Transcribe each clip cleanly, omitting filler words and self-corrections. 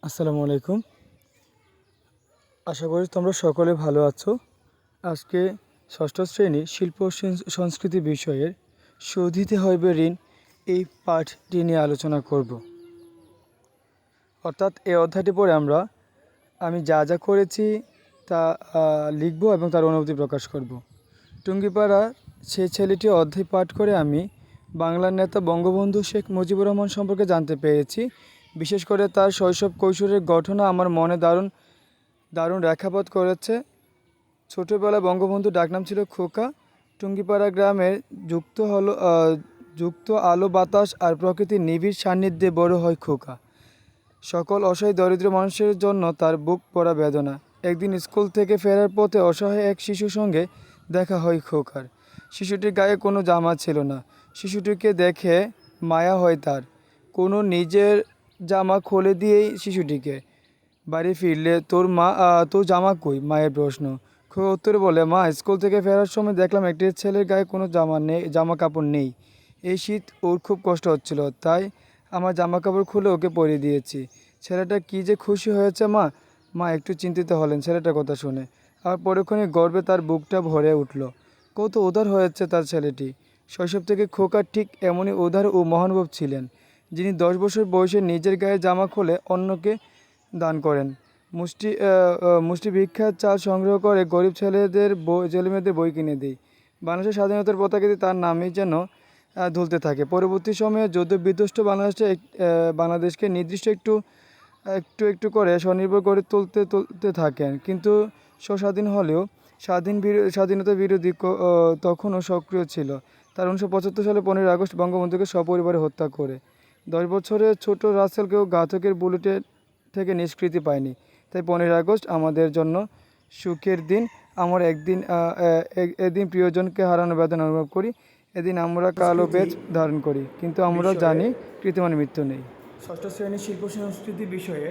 আসসালামু আলাইকুম। আশা করি তোমরা সকলে ভালো আছো। আজকে ষষ্ঠ শ্রেণী শিল্প সংস্কৃতি বিষয়ের শোধিতে হইবে ঋণ এই পাঠটি নিয়ে আলোচনা করব। অর্থাৎ এই অধ্যায়টি পড়ে আমি যা যা করেছি তা লিখব এবং তার অনুভূতি প্রকাশ করব। টুঙ্গিপাড়া সেই ছেলেটি অধ্যায় পাঠ করে আমি বাংলার নেতা বঙ্গবন্ধু শেখ মুজিবুর রহমান সম্পর্কে জানতে পেরেছি। বিশেষ করে তার শৈশব কৈশোরের ঘটনা আমার মনে দারুণ রেখাপাত করেছে। ছোটোবেলায় বঙ্গবন্ধুর ডাকনাম ছিল খোকা। টুঙ্গিপাড়া গ্রামের যুক্ত আলো বাতাস আর প্রকৃতির নিবিড় সান্নিধ্যে বড় হয় খোকা। সকল অসহায় দরিদ্র মানুষের জন্য তার বুক পড়া বেদনা। একদিন স্কুল থেকে ফেরার পথে অসহায় এক শিশুর সঙ্গে দেখা হয় খোকার। শিশুটির গায়ে কোনো জামা ছিল না। শিশুটিকে দেখে মায়া হয় তার। কোনো নিজের জামা খুলে দিয়েই শিশুটিকে, বাড়ি ফিরলে তোর জামা কই? মায়ের প্রশ্ন। খোকা উত্তরে বলে, মা, স্কুল থেকে ফেরার সময় দেখলাম একটি ছেলের গায়ে কোনো জামা কাপড় নেই। এই শীত ওর খুব কষ্ট হচ্ছিল, তাই আমার জামা কাপড় খুলে ওকে পরিয়ে দিয়েছি। ছেলেটা কী যে খুশি হয়েছে মা। মা একটু চিন্তিত হলেন ছেলেটার কথা শুনে। আর পরক্ষণে গর্বে তার বুকটা ভরে উঠল। কত উদার হয়েছে তার ছেলেটি। শৈশব থেকে খোকা ঠিক এমনই উদার ও মহানুভব ছিলেন, যিনি 10 বছর বয়সে নিজের গায়ে জামা খুলে অন্যকে দান করেন। মুষ্টি ভিক্ষার চাল সংগ্রহ করে গরিব ছেলেমেয়েদের বই কিনে দেয়। বাংলাদেশের স্বাধীনতার পতাকাতে তার নামই যেন দুলতে থাকে। পরবর্তী সময়ে যুদ্ধ বিধ্বস্ত বাংলাদেশকে নির্দিষ্ট একটু একটু করে স্বনির্ভর করে তুলতে থাকেন। কিন্তু স্বাধীন হলেও স্বাধীনতা বিরোধী তখনও সক্রিয় ছিল। তার 1975 সালে 15 আগস্ট বঙ্গবন্ধুকে সপরিবারে হত্যা করে। 10 বছরের ছোট রাসেলকেও ঘাতকের বুলেটের থেকে নিষ্কৃতি পায়নি। তাই 15 আগস্ট আমাদের জন্য সুখের দিন। আমরা এদিন প্রিয়জনকে হারানোর বেদনা অনুভব করি। এদিন আমরা কালো বেজ ধারণ করি, কিন্তু আমরা জানি কৃত্রিমান মৃত্যু নেই। ষষ্ঠ শ্রেণীর শিল্প সংস্কৃতি বিষয়ে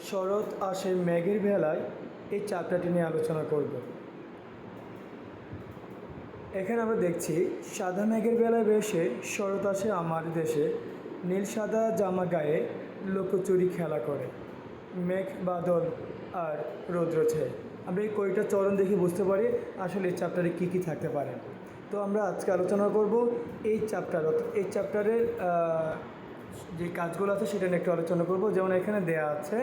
শরৎ আসে মেঘের ভেলায় এই চ্যাপ্টারটি নিয়ে আলোচনা করব। এখানে আমরা দেখছি, সাদা মেঘের বেলায় ভেসে শরৎ আসে আমার দেশে, নীল সাদা জামা গায়ে লুকোচুরি খেলা করে, মেঘ বাদল আর রৌদ্র ছেয়ে। আমরা এই কয়টা চরণ দেখে বুঝতে পারি আসলে এই চ্যাপ্টারে কী কী থাকতে পারে। তো আমরা আজকে আলোচনা করব এই চ্যাপ্টারের যে কাজগুলো আছে সেটা নিয়ে একটু আলোচনা করব। যেমন এখানে দেয়া আছে,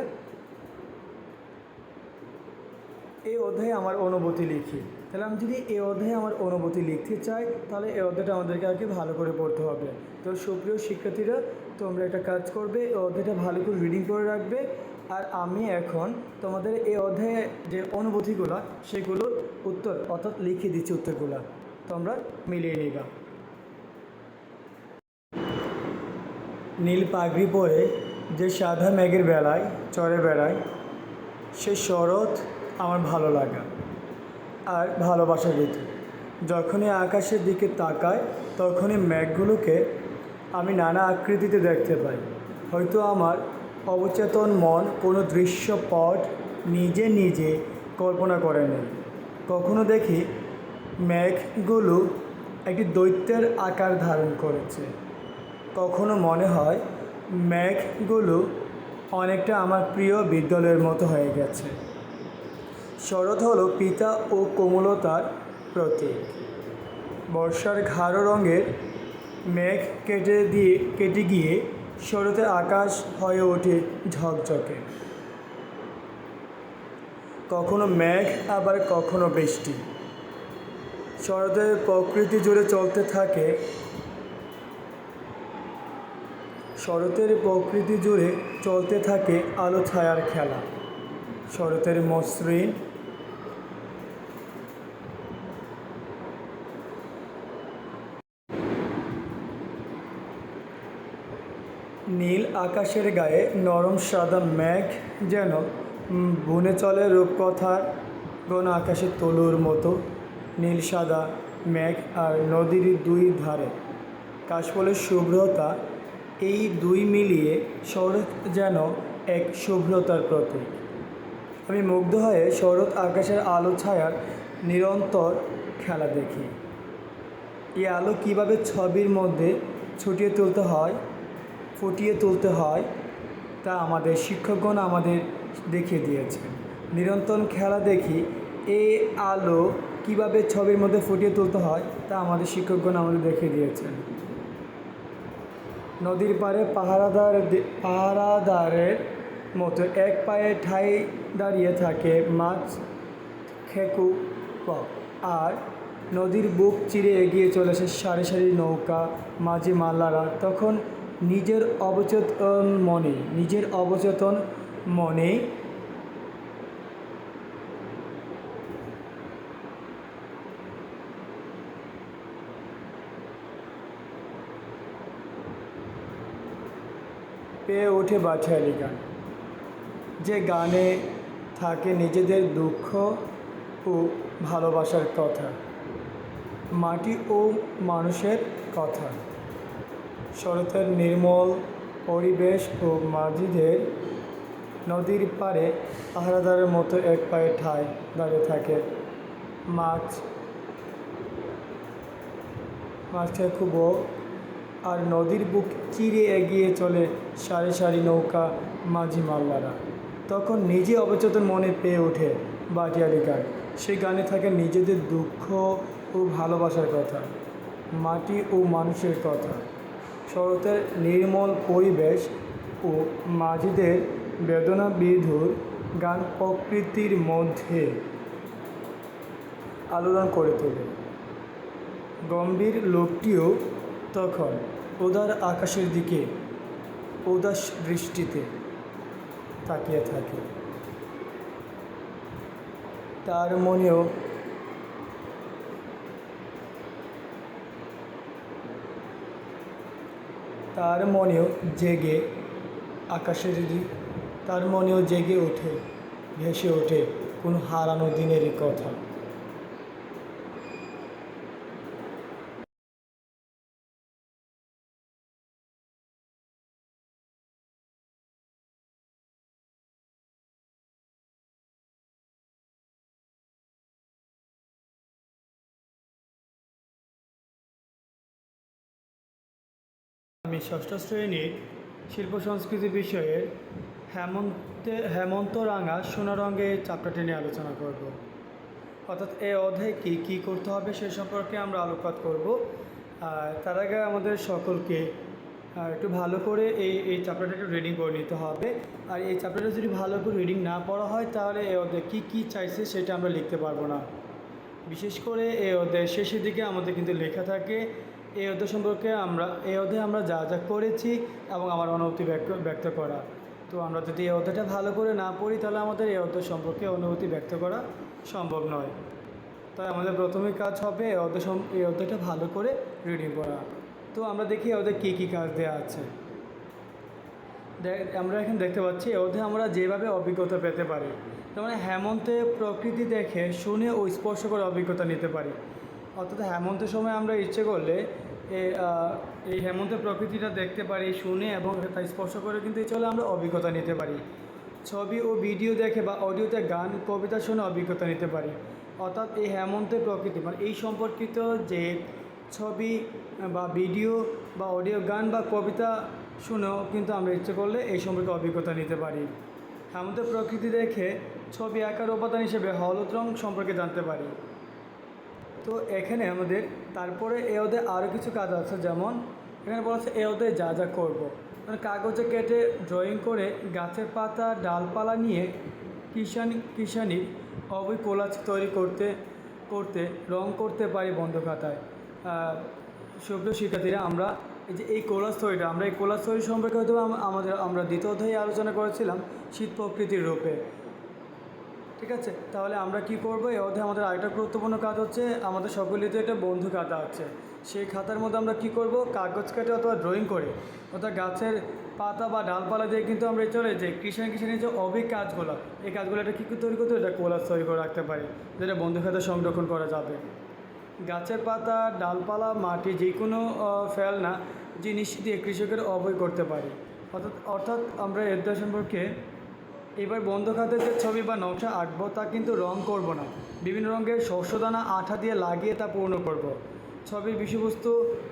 এই অধ্যায়ে আমার অনুভূতি লিখি। তাহলে আমি যদি এই অধ্যায়ে আমার অনুভূতি লিখতে চাই, তাহলে এই অধ্যায়টা আমাদেরকে আগে ভালো করে পড়তে হবে। তো সুপ্রিয় শিক্ষার্থীরা, তোমরা একটা কাজ করবে, এই অধ্যায়টা ভালো করে রিডিং করে রাখবে। আর আমি এখন তোমাদের এই অধ্যায়ে যে অনুভূতিগুলো সেগুলোর উত্তর অর্থাৎ লিখে দিচ্ছি উত্তরগুলো, তোমরা মিলিয়ে নিবা। নীল পাগড়ি পরে যে সাদা মেঘের বেলায় চড়ে বেড়ায়, সে শরৎ আমার ভালো লাগা আর ভালোবাসার ঋতু। যখনই আকাশের দিকে তাকায়, তখনই মেঘগুলোকে আমি নানা আকৃতিতে দেখতে পাই। হয়তো আমার অবচেতন মন কোনো দৃশ্যপট নিজে নিজে কল্পনা করে নেয়। কখনো দেখি মেঘগুলো একটি দৈত্যের আকার ধারণ করেছে। কখনো মনে হয় মেঘগুলো অনেকটা আমার প্রিয় বিদ্যালয়ের মতো হয়ে গেছে। শরৎ হলো পিতা ও কোমলতার প্রতীক। বর্ষার গাঢ় রঙের মেঘ কেটে গিয়ে শরতের আকাশ হয়ে ওঠে ঝকঝকে। কখনো মেঘ আবার কখনো বৃষ্টি। শরতের প্রকৃতি জুড়ে চলতে থাকে আলো ছায়ার খেলা। শরতের মসৃণ নীল আকাশের গায়ে নরম সাদা মেঘ যেন বুনে চলে রূপকথার ঘন আকাশের তলুর মতো। নীল সাদা মেঘ আর নদীর দুই ধারে কাশফুলের শুভ্রতা, এই দুই মিলিয়ে শরৎ যেন এক শুভ্রতার প্রতীক। আমি মুগ্ধ হয়ে শরৎ আকাশের আলো ছায়ার নিরন্তর খেলা দেখি। এই আলো কীভাবে ছবির মধ্যে ফুটিয়ে তুলতে হয় তা আমাদের শিক্ষকগণ আমাদের দেখিয়ে দিয়েছেন। নিরন্তর খেলা দেখি এই আলো কিভাবে ছবির মধ্যে ফুটিয়ে তুলতে হয় তা আমাদের শিক্ষকগণ আমাদের দেখিয়ে দিয়েছেন। নদীর পাড়ে পাহারাদারের মতো এক পায়ে ঠাই দাঁড়িয়ে থাকে মাছ খেকু আর নদীর বুক চিরে এগিয়ে চলেছে সারি সারি নৌকা মাঝি মাল্লারা। তখন নিজের অবচেতন মনে পেয়ে ওঠে বাছাইলি গান, যে গানে থাকে নিজেদের দুঃখ ও ভালোবাসার কথা, মাটি ও মানুষের কথা। শরতের নির্মল পরিবেশ ও মাঝিদের নদীর পাড়ে পাহারাদারের মতো এক পায়ে ঠায় দাঁড়িয়ে থাকে মাছ খুব আর নদীর বুক চিরে এগিয়ে চলে সারি সারি নৌকা মাঝি মাল্লারা। তখন নিজে অবচেতন মনে পেয়ে ওঠে বাটিয়ালি গান, সেই গানে থাকে নিজেদের দুঃখ ও ভালোবাসার কথা, মাটি ও মানুষের কথা। শরতের নির্মল পরিবেশ ও মাঝিদের বেদনা বিধুর গান প্রকৃতির মধ্যে আলোড়ন করে তোলে। গম্ভীর লোকটিও তখন উদার আকাশের দিকে উদাস দৃষ্টিতে তাকিয়ে থাকে। তার মনেও জেগে ওঠে, ভেসে ওঠে কোনো হারানো দিনেরই কথা। আমি ষষ্ঠ শ্রেণীর শিল্প সংস্কৃতি বিষয়ের হেমন্তরাঙা সোনারঙে চ্যাপ্টারটি নিয়ে আলোচনা করব। অর্থাৎ এই অধ্যায়ে কী করতে হবে সে সম্পর্কে আমরা আলোকপাত করব। তার আগে আমাদের সকলকে একটু ভালো করে এই চ্যাপ্টারটা একটু রিডিং করে নিতে হবে। আর এই চ্যাপ্টারটা যদি ভালো করে রিডিং না পড়া হয় তাহলে এই অধ্যায়ে কী চাইছে সেটা আমরা লিখতে পারবো না। বিশেষ করে এই অধ্যায়ের শেষের দিকে আমাদের কিন্তু লেখা থাকে এই অধ্যায় সম্পর্কে এই অধ্যায়ে আমরা যা যা করেছি এবং আমার অনুভূতি ব্যক্ত করা। তো আমরা যদি এই অধ্যায়টা ভালো করে না পড়ি তাহলে আমাদের এই অধ্যায় সম্পর্কে অনুভূতি ব্যক্ত করা সম্ভব নয়। তাই আমাদের প্রথমেই কাজ হবে এই অধ্যায়টা ভালো করে রিডিং করা। তো আমরা দেখি এই অধ্যায়ে কী কাজ দেওয়া আছে। আমরা এখন দেখতে পাচ্ছি এই অধ্যায়ে আমরা যেভাবে অভিজ্ঞতা পেতে পারি, তার মানে হেমন্তে প্রকৃতি দেখে শুনে ও স্পর্শ করে অভিজ্ঞতা নিতে পারি। অর্থাৎ হেমন্তের সময় আমরা ইচ্ছে করলে এই হেমন্তের প্রকৃতিটা দেখতে পারি, শুনে এবং তা স্পর্শ করে কিন্তু চলে আমরা অভিজ্ঞতা নিতে পারি। ছবি ও ভিডিও দেখে বা অডিওতে গান কবিতা শুনে অভিজ্ঞতা নিতে পারি। অর্থাৎ এই হেমন্তের প্রকৃতি মানে এই সম্পর্কিত যে ছবি বা ভিডিও বা অডিও গান বা কবিতা শুনেও কিন্তু আমরা ইচ্ছে করলে এই সম্পর্কে অভিজ্ঞতা নিতে পারি। হেমন্তের প্রকৃতি দেখে ছবি আঁকার উপাদান হিসেবে হলুদ রং সম্পর্কে জানতে পারি। তো এখানে আমাদের তারপরে এ অধ্যায়ে আরও কিছু কাজ আছে, যেমন এখানে বলা আছে এ অধ্যায়ে যা যা করবো, মানে কাগজে কেটে ড্রয়িং করে গাছের পাতা ডালপালা নিয়ে কিষানির কোলাজ তৈরি করতে রং করতে পারি বন্ধ খাতায়। সুপ্রিয় শিক্ষার্থীরা, আমরা এই কোলাজ তৈরিটা এই কোলাজ তৈরি সম্পর্কে হয়তো আমরা দ্বিতীয় অধ্যায়ে আলোচনা করেছিলাম শীত প্রকৃতির রূপে। ঠিক আছে, তাহলে আমরা কি করব, এই অধ্যায়ে আমাদের আরেকটা গুরুত্বপূর্ণ কাজ হচ্ছে আমাদের সকলের একটা বন্ধু খাতা আছে। সেই খাতার মধ্যে আমরা কি করব, কাগজ কেটে অথবা ড্রয়িং করে অর্থাৎ গাছের পাতা বা ডালপালা দিয়ে কিন্তু আমরা চলে যে কিষানের যে কাজগুলো, এই কাজগুলো একটা কী তৈরি করতে এটা কোলাজ তৈরি করে রাখতে পারি, যেটা বন্ধু খাতা সংরক্ষণ করা যাবে। গাছের পাতা ডালপালা মাটি যে কোনো ফেলনা জিনিস দিয়ে কৃষকের অবৈ করতে পারি। অর্থাৎ আমরা এর সম্পর্কে এবার বন্ধ খাতে যে ছবি বা নকশা আঁকবো তা কিন্তু রং করব না, বিভিন্ন রঙের শস্যদানা আঠা দিয়ে লাগিয়ে তা পূর্ণ করব। ছবির বিষয়বস্তু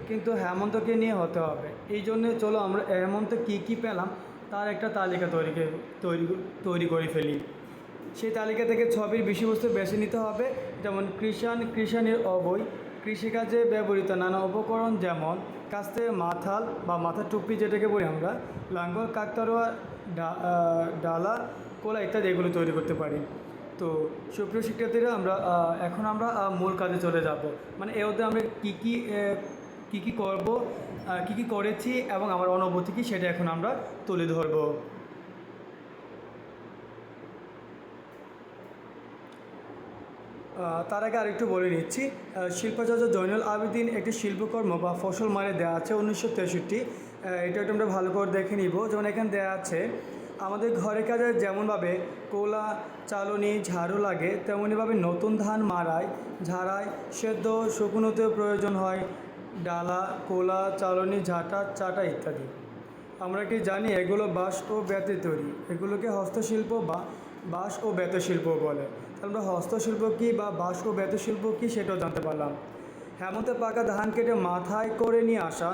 কিন্তু হেমন্তকে নিয়ে হতে হবে। এই জন্যে চলো আমরা হেমন্তে কী পেলাম তার একটা তালিকা তৈরি তৈরি করে ফেলি। সেই তালিকা থেকে ছবির বিষয়বস্তু বেছে নিতে হবে, যেমন কৃষাণের অবৈ, কৃষিকাজে ব্যবহৃত নানা উপকরণ, যেমন কাস্তে, মাথাল বা মাথার টুপি যেটাকে বলি আমরা, লাঙ্গল, কাকতাড়ুয়া, ডালা, কোলা ইত্যাদি এগুলো তৈরি করতে পারি। তো সুপ্রিয় শিক্ষার্থীরা, এখন আমরা মূল কাজে চলে যাব। মানে এর মধ্যে আমরা কী কী করব, কী কী করেছি এবং আমার অনুভূতি কী সেটা এখন আমরা তুলে ধরব। তার আগে আরেকটু বলে নিচ্ছি, শিল্পাচার্য জয়নুল আবেদিন একটি শিল্পকর্ম বা ফসল মানে দেওয়া আছে 1963। এটা একটু আমরা ভালো করে দেখে নিব। যেমন এখানে দেওয়া আছে, আমাদের ঘরের কাজে যেমনভাবে কোলা, চালনি, ঝাড়ু লাগে, তেমনইভাবে নতুন ধান মাড়াই, ঝাড়াই, সেদ্ধ, শুকনোতেও প্রয়োজন হয় ডালা, কোলা, চালনি, চাটা ইত্যাদি। আমরা কি জানি এগুলো বাঁশ ও বেতে তৈরি, এগুলোকে হস্তশিল্প বা বাঁশ ও বেত শিল্প বলে। আমরা হস্তশিল্প কী বা বাঁশ ও বেত শিল্প কী সেটাও জানতে পারলাম। হেমন্তে পাকা ধান কেটে মাথায় করে নিয়ে আসা,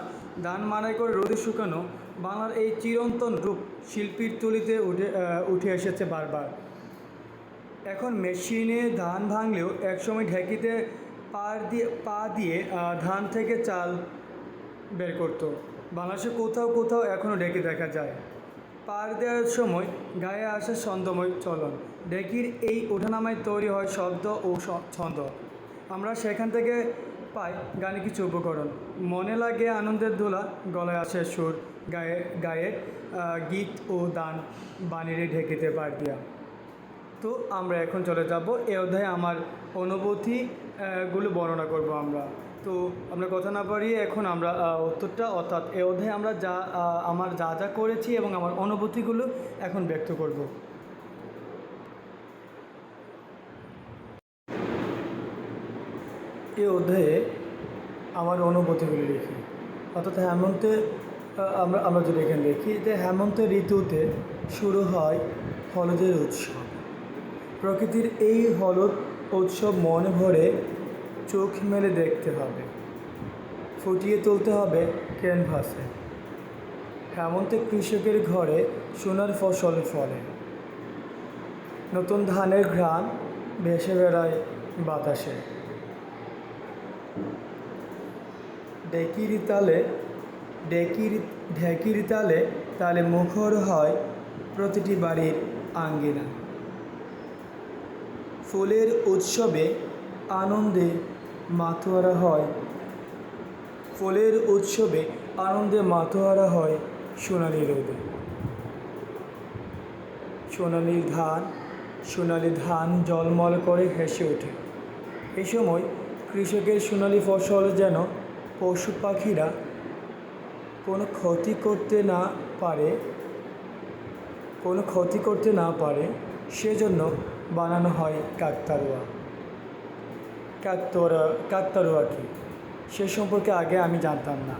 ধান মাড়াই করে রোদে শুকানো, বাংলার এই চিরন্তন রূপ শিল্পীর তুলিতে উঠে এসেছে বারবার। এখন মেশিনে ধান ভাঙলেও একসময় ঢেঁকিতে পা দিয়ে ধান থেকে চাল বের করতো। বাংলাদেশে কোথাও কোথাও এখনও ঢেঁকি দেখা যায়। পার দেওয়ার সময় গায়ে আসে ছন্দময় চলন। ঢেঁকির এই ওঠানামায় তৈরি হয় শব্দ ও ছন্দ। আমরা সেখান থেকে পাই গানে কিছু উপকরণ। মনে লাগে আনন্দের দোলা, গলায় আসে সুর, গায়ে গীত ও দান বাণীরে ঢেঁকিতে পার দিয়া। তো আমরা এখন চলে যাব এ অধ্যায়ে আমার অনুভূতিগুলো বর্ণনা করব আমরা। তো আমরা কথা না বাড়িয়ে এখন আমরা উত্তরটা, অর্থাৎ এ অধ্যায়ে আমরা আমার যা যা করেছি এবং আমার অনুভূতিগুলো এখন ব্যক্ত করব। এই অধ্যায়ে আমার অনুভূতিগুলি লিখি, অর্থাৎ হেমন্তে আমরা যদি এখানে দেখি যে হেমন্তের ঋতুতে শুরু হয় হলুদের উৎসব। প্রকৃতির এই হলুদ উৎসব মনে ভরে চোখ মেলে দেখতে হবে, ফুটিয়ে তুলতে হবে ক্যানভাসে। হেমন্তে কৃষকের ঘরে সোনার ফসল ফলে, নতুন ধানের ঘ্রাণ ভেসে বেড়ায় বাতাসে। ঢেকির তালে তালে মুখর হয় প্রতিটি বাড়ির আঙ্গিনা। ফুলের উৎসবে আনন্দে মাতোয়ারা হয়, সোনালি রোদে। সোনালি ধান জলমল করে হেসে ওঠে। এই সময় কৃষকের সোনালি ফসল যেন পশু পাখিরা কোনো ক্ষতি করতে না পারে সেজন্য বানানো হয় কাকতাড়ুয়া কি সে সম্পর্কে আগে আমি জানতাম না।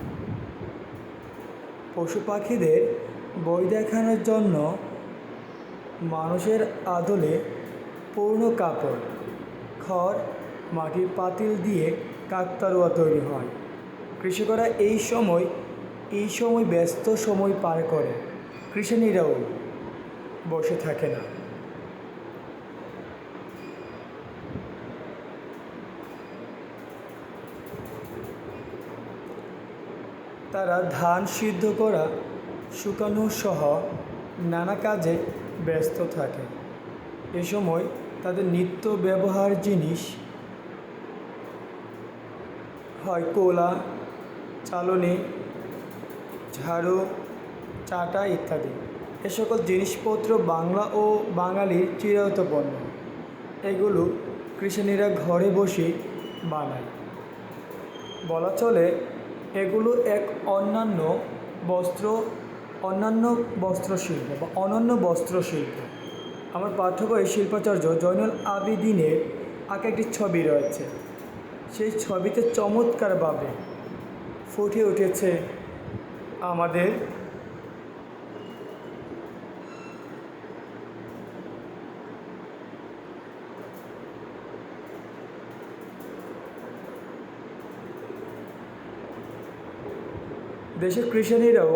পশু পাখিদের বই দেখানোর জন্য মানুষের আদলে পুরনো কাপড়, খড়, মাটির পাতিল দিয়ে কাকতাড়ুয়া তৈরি হয়। কৃষকরা এই সময় ব্যস্ত সময় পার করে, কৃষাণীরাও বসে থাকে না। তারা ধান সিদ্ধ করা, শুকানো সহ নানা কাজে ব্যস্ত থাকে। এ সময় তাদের নিত্য ব্যবহার জিনিস হয় কোলা, চালনি, ঝাড়ু, চাটা ইত্যাদি। এ সকল জিনিসপত্র বাংলা ও বাঙালির চিরায়ত পণ্য। এগুলো কৃষাণীরা ঘরে বসে বানায়। বলা চলে এগুলো এক অনন্য বস্ত্রশিল্প। আমার পাঠ্য বই শিল্পাচার্য জয়নুল আবেদিনের আঁকা একটি ছবি রয়েছে। সেই ছবিতে চমৎকারভাবে ফুটে উঠেছে আমাদের দেশের কৃষাণীরাও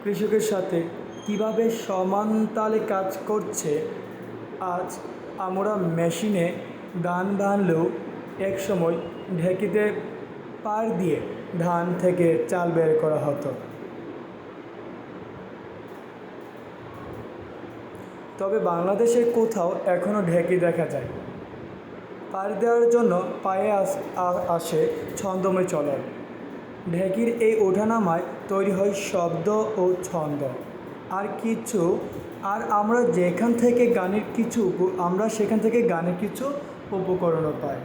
কৃষকের সাথে কিভাবে সমান তালে কাজ করছে। আজ আমরা মেশিনে ধান ভানলেও একসময় ঢেঁকিতে পাড় দিয়ে ধান থেকে চাল বের করা হতো। তবে বাংলাদেশের কোথাও এখনও ঢেঁকি দেখা যায়। পাড় দেওয়ার জন্য পায়ে আসে ছন্দময় চলন। ঢেঁকির এই ওঠানামায় তৈরি হয় শব্দ ও ছন্দ। আমরা সেখান থেকে গানের কিছু উপকরণও পাই।